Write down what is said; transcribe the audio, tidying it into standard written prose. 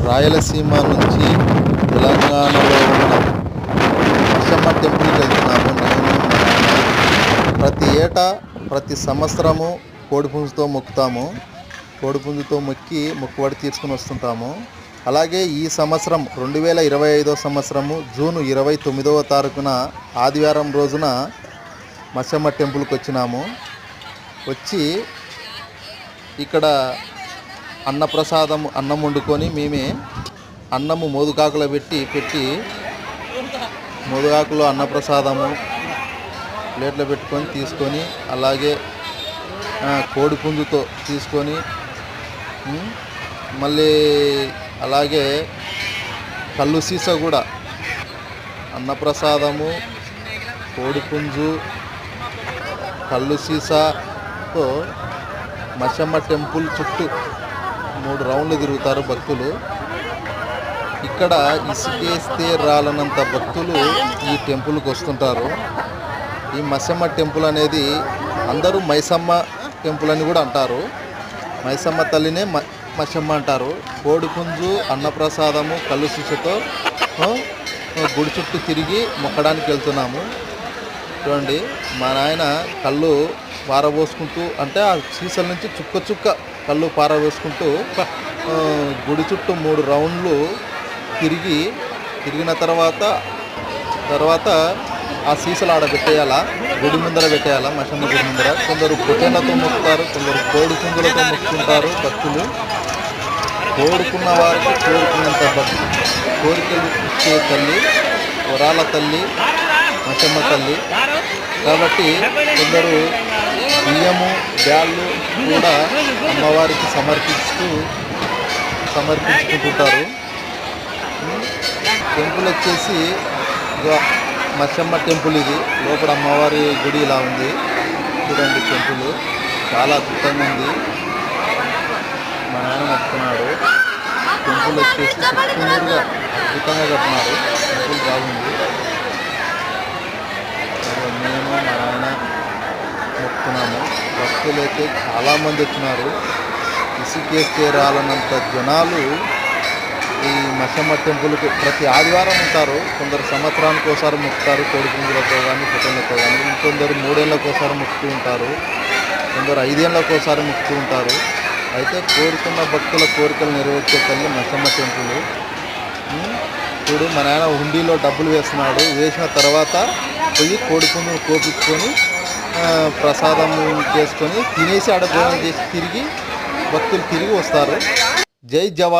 రాయలసీమ నుంచి తెలంగాణలో ఉన్న మైసమ్మ టెంపుల్కి వెళ్తున్నాము. నేను మా నాన్న ప్రతి ఏటా ప్రతి సంవత్సరము కోడిపుంజుతో మొక్కుతాము. కోడిపుంజుతో మొక్కి మొక్కుబడి తీర్చుకుని వస్తుంటాము. అలాగే ఈ సంవత్సరం 2025 సంవత్సరము జూన్ 29వ తారీఖున ఆదివారం రోజున మైసమ్మ టెంపుల్కి వచ్చినాము. వచ్చి ఇక్కడ అన్నం వండుకొని మేమే అన్నము మోదుకాకులో పెట్టి మోదుగాకులో అన్నప్రసాదము ప్లేట్లో పెట్టుకొని తీసుకొని, అలాగే కోడిపుంజుతో తీసుకొని, మళ్ళీ అలాగే కళ్ళు సీసా కూడా అన్నప్రసాదము, కోడిపుంజు, కళ్ళు సీసాతో మైసమ్మ టెంపుల్ చుట్టూ 3 రౌండ్లు తిరుగుతారు భక్తులు. ఇక్కడ ఇసుకేస్తే రాలనంత భక్తులు ఈ టెంపుల్కి వస్తుంటారు. ఈ మైసమ్మ టెంపుల్ అనేది అందరూ మైసమ్మ టెంపుల్ అని కూడా అంటారు. మైసమ్మ తల్లినే మైసమ్మ అంటారు. కోడిపుంజు, అన్నప్రసాదము, కళ్ళు సీసతో గుడి చుట్టూ తిరిగి మొక్కడానికి వెళ్తున్నాము. చూడండి, మా నాయన కళ్ళు పారబోసుకుంటూ, అంటే ఆ సీసల నుంచి చుక్క కళ్ళు పారబోసుకుంటూ గుడి చుట్టూ 3 రౌండ్లు తిరిగిన తర్వాత ఆ సీసలు ఆడ పెట్టేయాలా, గుడి ముందర పెట్టేయాలా, మైసమ్మ గుడి ముందర. కొందరు పొట్టేళ్లతో మొక్కుతారు, కొందరు కోడిపుంజులతో మొక్కుతుంటారు భక్తులు. కోరుకున్న వారికి కోరుకున్నంత కోరికలు ఇచ్చే తల్లి, వరాల తల్లి మైసమ్మ తల్లి. కాబట్టి కొందరు బియ్యము, బ్యాళ్ళు కూడా అమ్మవారికి సమర్పించుకుంటుంటారు. టెంపుల్ వచ్చేసి మైసమ్మ టెంపుల్. ఇది లోపల అమ్మవారి గుడి ఇలా ఉంది. చూడండి, టెంపుల్ చాలా అద్భుతంగా ఉంది. మా నాన్న మొక్కుతున్నాడు. టెంపుల్ వచ్చేసి చుట్టూరుగా అద్భుతంగా కట్టినారు. టెంపుల్ బాగుంది. మేము మా నాన్న మొక్కుతున్నాము. భక్తులు అయితే చాలామంది వచ్చినారు. ఇసుకేస్తే రాలనంత జనాలు ఈ మైసమ్మ టెంపుల్కి ప్రతి ఆదివారం ఉంటారు. కొందరు సంవత్సరానికి ఒకసారి మొక్కుతారు, కోడిపుంజులతో కానీ పొట్టేళ్లతో కానీ. ఇంకొందరు 3 ఏళ్ళకి ఒకసారి మొక్కుతూ ఉంటారు. కొందరు 5 ఏళ్ళకి ఒకసారి మొక్కుతూ ఉంటారు. అయితే కోరుకున్న భక్తుల కోరికలు నెరవేర్చే తల్లి మైసమ్మ టెంపుల్. ఇప్పుడు మా నాయన హుండీలో డబ్బులు వేస్తున్నాడు. వేసిన తర్వాత పోయి కోడిపుంజును కోపించుకొని ప్రసాదం చేసుకొని తినేసి ఆడ భోజనం చేసి భక్తులు తిరిగి వస్తారు. జై జవాన్.